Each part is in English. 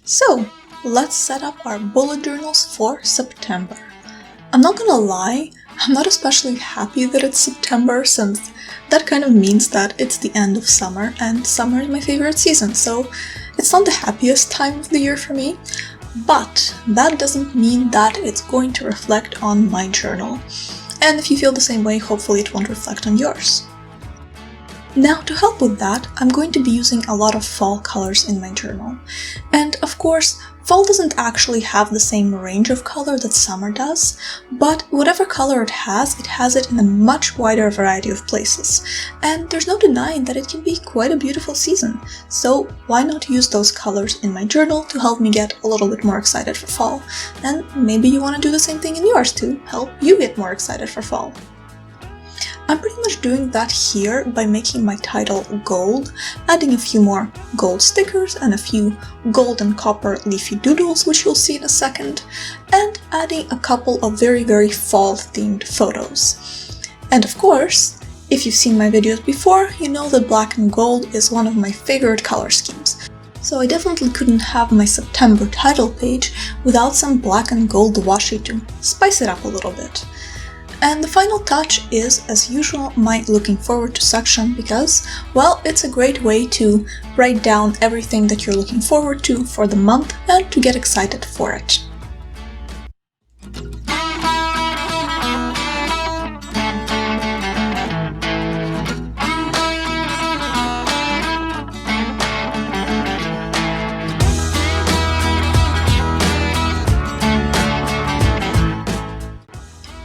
So, let's set up our bullet journals for September. I'm not gonna lie, I'm not especially happy that it's September since that kind of means that it's the end of summer and summer is my favorite season, so it's not the happiest time of the year for me, but that doesn't mean that it's going to reflect on my journal. And if you feel the same way, hopefully it won't reflect on yours. Now, to help with that, I'm going to be using a lot of fall colors in my journal. And of course, fall doesn't actually have the same range of color that summer does, but whatever color it has it in a much wider variety of places. And there's no denying that it can be quite a beautiful season. So why not use those colors in my journal to help me get a little bit more excited for fall? And maybe you want to do the same thing in yours to help you get more excited for fall. I'm pretty much doing that here by making my title gold, adding a few more gold stickers and a few gold and copper leafy doodles, which you'll see in a second, and adding a couple of very fall-themed photos. And of course, if you've seen my videos before, you know that black and gold is one of my favorite color schemes. So I definitely couldn't have my September title page without some black and gold washi to spice it up a little bit. And the final touch is, as usual, my looking forward to section because, well, it's a great way to write down everything that you're looking forward to for the month and to get excited for it.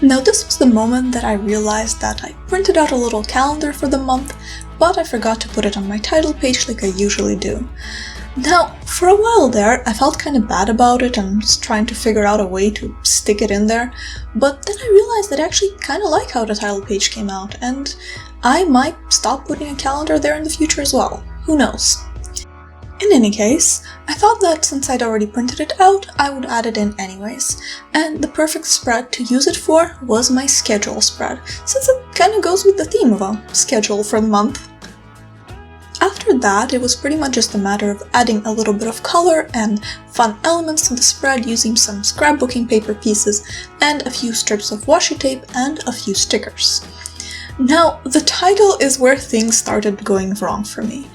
Now this was the moment that I realized that I printed out a little calendar for the month, but I forgot to put it on my title page like I usually do. Now, for a while there, I felt kind of bad about it and was trying to figure out a way to stick it in there, but then I realized that I actually kind of like how the title page came out, and I might stop putting a calendar there in the future as well. Who knows? In any case, I thought that since I'd already printed it out, I would add it in anyways, and the perfect spread to use it for was my schedule spread, since it kind of goes with the theme of a schedule for the month. After that, it was pretty much just a matter of adding a little bit of color and fun elements to the spread using some scrapbooking paper pieces and a few strips of washi tape and a few stickers. Now, the title is where things started going wrong for me.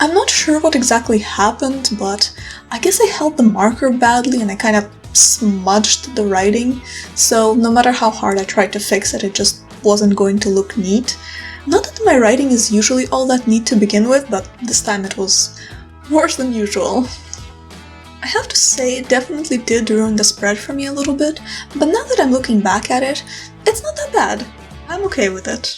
I'm not sure what exactly happened, but I guess I held the marker badly and I kind of smudged the writing, so no matter how hard I tried to fix it, it just wasn't going to look neat. Not that my writing is usually all that neat to begin with, but this time it was worse than usual. I have to say, it definitely did ruin the spread for me a little bit, but now that I'm looking back at it, it's not that bad. I'm okay with it.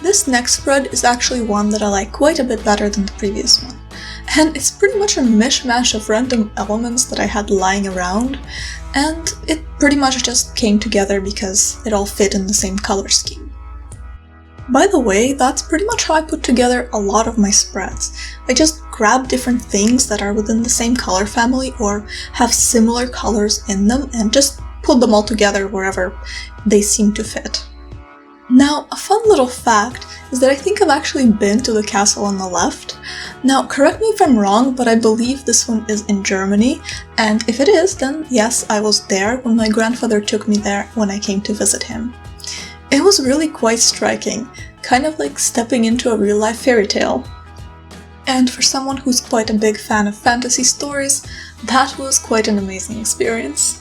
This next spread is actually one that I like quite a bit better than the previous one, and it's pretty much a mishmash of random elements that I had lying around, and it pretty much just came together because it all fit in the same color scheme. By the way, that's pretty much how I put together a lot of my spreads. I just grab different things that are within the same color family or have similar colors in them and just put them all together wherever they seem to fit. Now, a fun little fact is that I think I've actually been to the castle on the left. Now, correct me if I'm wrong, but I believe this one is in Germany, and if it is, then yes, I was there when my grandfather took me there when I came to visit him. It was really quite striking, kind of like stepping into a real-life fairy tale. And for someone who's quite a big fan of fantasy stories, that was quite an amazing experience.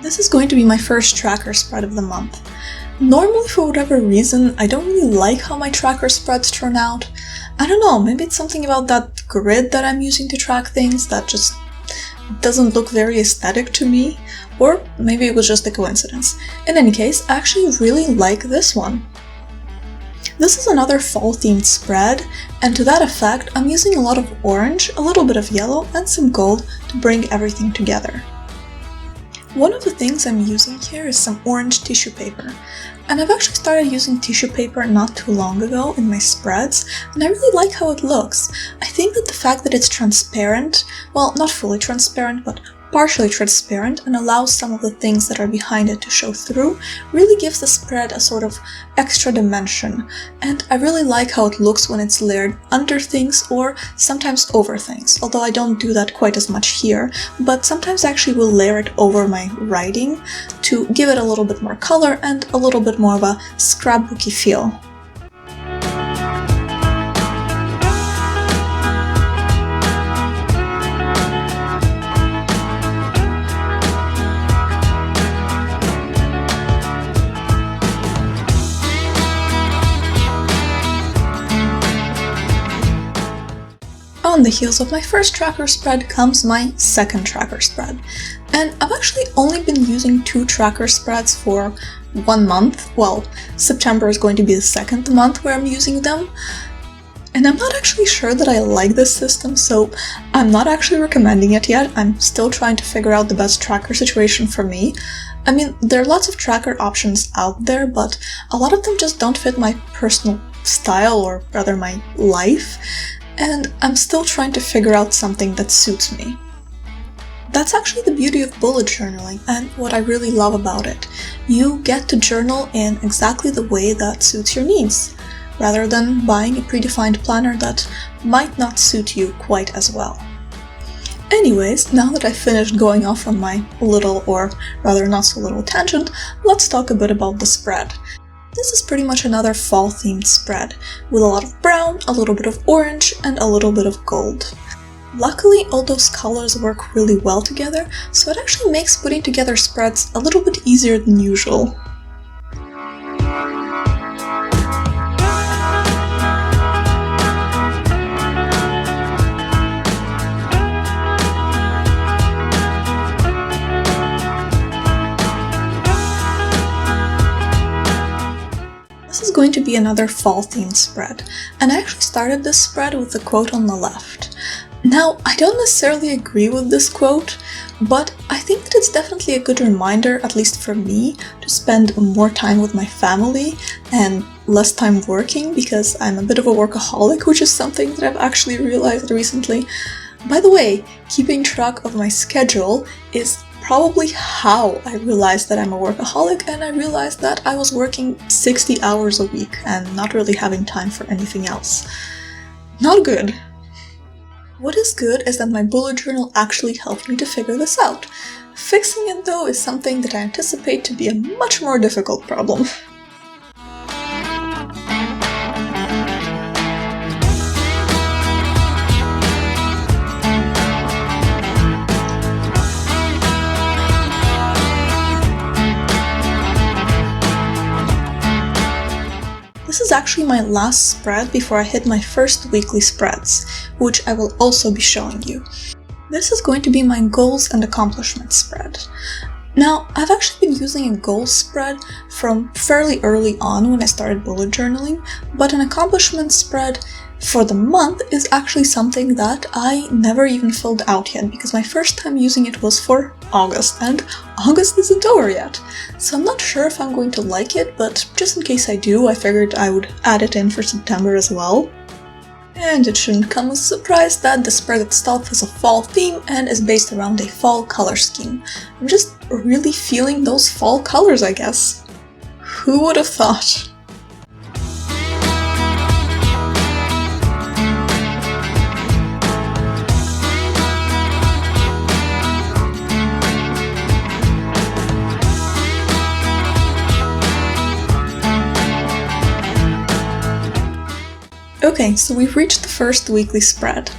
This is going to be my first tracker spread of the month. Normally, for whatever reason, I don't really like how my tracker spreads turn out. I don't know, maybe it's something about that grid that I'm using to track things that just doesn't look very aesthetic to me, or maybe it was just a coincidence. In any case, I actually really like this one. This is another fall-themed spread, and to that effect, I'm using a lot of orange, a little bit of yellow, and some gold to bring everything together. One of the things I'm using here is some orange tissue paper, and I've actually started using tissue paper not too long ago in my spreads, and I really like how it looks. I think that the fact that it's transparent, well, not fully transparent, but partially transparent and allows some of the things that are behind it to show through, really gives the spread a sort of extra dimension, and I really like how it looks when it's layered under things or sometimes over things, although I don't do that quite as much here, but sometimes I actually will layer it over my writing to give it a little bit more color and a little bit more of a scrapbooky feel. On the heels of my first tracker spread comes my second tracker spread, and I've actually only been using 2 tracker spreads for 1 month. Well, September is going to be the second month where I'm using them, and I'm not actually sure that I like this system, so I'm not actually recommending it yet. I'm still trying to figure out the best tracker situation for me. I mean, there are lots of tracker options out there, but a lot of them just don't fit my personal style, or rather my life. And I'm still trying to figure out something that suits me. That's actually the beauty of bullet journaling and what I really love about it. You get to journal in exactly the way that suits your needs, rather than buying a predefined planner that might not suit you quite as well. Anyways, now that I've finished going off on my little, or rather not so little tangent, let's talk a bit about the spread. This is pretty much another fall-themed spread, with a lot of brown, a little bit of orange, and a little bit of gold. Luckily, all those colors work really well together, so it actually makes putting together spreads a little bit easier than usual. This is going to be another fall-themed spread, and I actually started this spread with the quote on the left. Now, I don't necessarily agree with this quote, but I think that it's definitely a good reminder, at least for me, to spend more time with my family and less time working, because I'm a bit of a workaholic, which is something that I've actually realized recently. By the way, keeping track of my schedule is probably how I realized that I'm a workaholic, and I realized that I was working 60 hours a week and not really having time for anything else. Not good. What is good is that my bullet journal actually helped me to figure this out. Fixing it though is something that I anticipate to be a much more difficult problem. This is actually my last spread before I hit my first weekly spreads, which I will also be showing you. This is going to be my goals and accomplishments spread. Now, I've actually been using a goals spread from fairly early on when I started bullet journaling, but an accomplishments spread for the month is actually something that I never even filled out yet, because my first time using it was for August, and August isn't over yet. So I'm not sure if I'm going to like it, but just in case I do, I figured I would add it in for September as well. And it shouldn't come as a surprise that the spread itself has a fall theme and is based around a fall color scheme. I'm just really feeling those fall colors, I guess. Who would have thought? Okay, so we've reached the first weekly spread,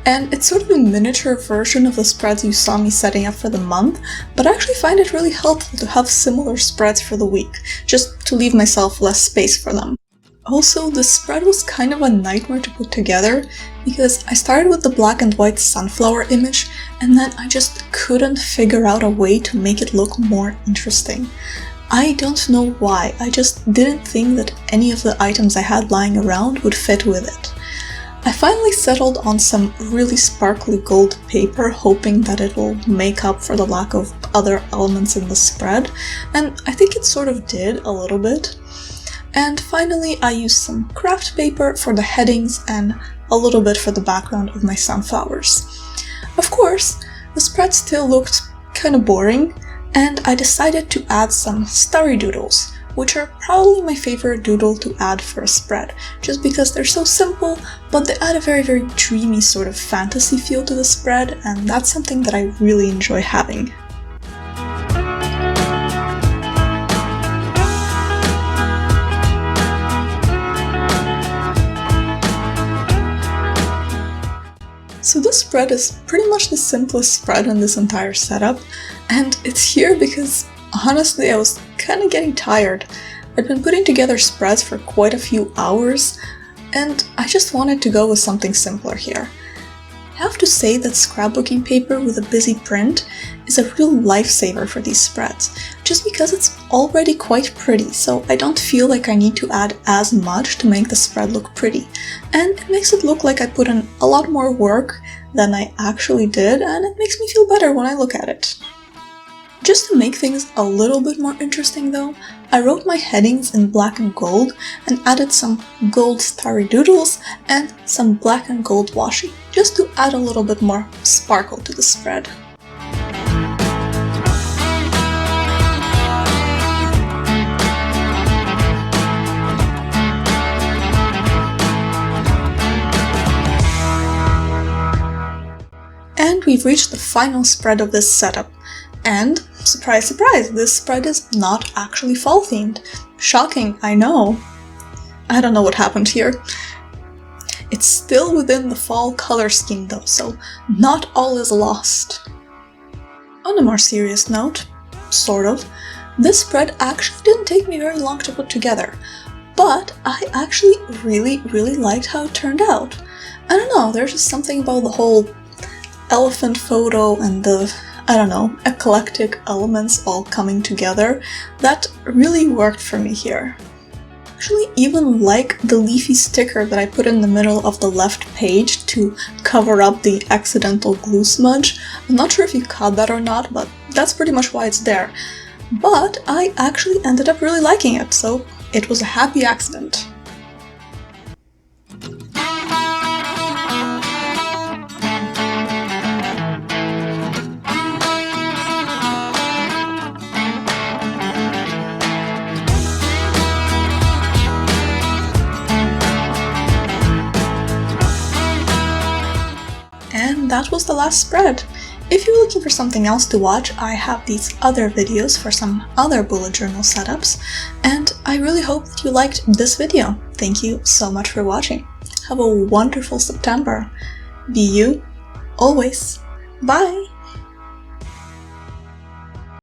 and it's sort of a miniature version of the spreads you saw me setting up for the month, but I actually find it really helpful to have similar spreads for the week, just to leave myself less space for them. Also, the spread was kind of a nightmare to put together, because I started with the black and white sunflower image, and then I just couldn't figure out a way to make it look more interesting. I don't know why, I just didn't think that any of the items I had lying around would fit with it. I finally settled on some really sparkly gold paper, hoping that it will make up for the lack of other elements in the spread, and I think it sort of did a little bit. And finally, I used some kraft paper for the headings and a little bit for the background of my sunflowers. Of course, the spread still looked kind of boring, and I decided to add some starry doodles, which are probably my favorite doodle to add for a spread, just because they're so simple, but they add a very, very dreamy sort of fantasy feel to the spread, and that's something that I really enjoy having. So this spread is pretty much the simplest spread in this entire setup, and it's here because honestly I was kind of getting tired. I'd been putting together spreads for quite a few hours, and I just wanted to go with something simpler here. I have to say that scrapbooking paper with a busy print is a real lifesaver for these spreads, just because it's already quite pretty, so I don't feel like I need to add as much to make the spread look pretty, and it makes it look like I put in a lot more work than I actually did, and it makes me feel better when I look at it. Just to make things a little bit more interesting though, I wrote my headings in black and gold and added some gold starry doodles and some black and gold washi, just to add a little bit more sparkle to the spread. And we've reached the final spread of this setup. And, surprise surprise, this spread is not actually fall themed. Shocking, I know. I don't know what happened here. It's still within the fall color scheme though, so not all is lost. On a more serious note, sort of, this spread actually didn't take me very long to put together, but I actually really liked how it turned out. I don't know, there's just something about the whole elephant photo and the, I don't know, eclectic elements all coming together that really worked for me here. I actually even like the leafy sticker that I put in the middle of the left page to cover up the accidental glue smudge. I'm not sure if you caught that or not, but that's pretty much why it's there. But I actually ended up really liking it, so it was a happy accident. And that was the last spread. If you're looking for something else to watch, I have these other videos for some other bullet journal setups, and I really hope that you liked this video. Thank you so much for watching. Have a wonderful September. Be you, always. Bye!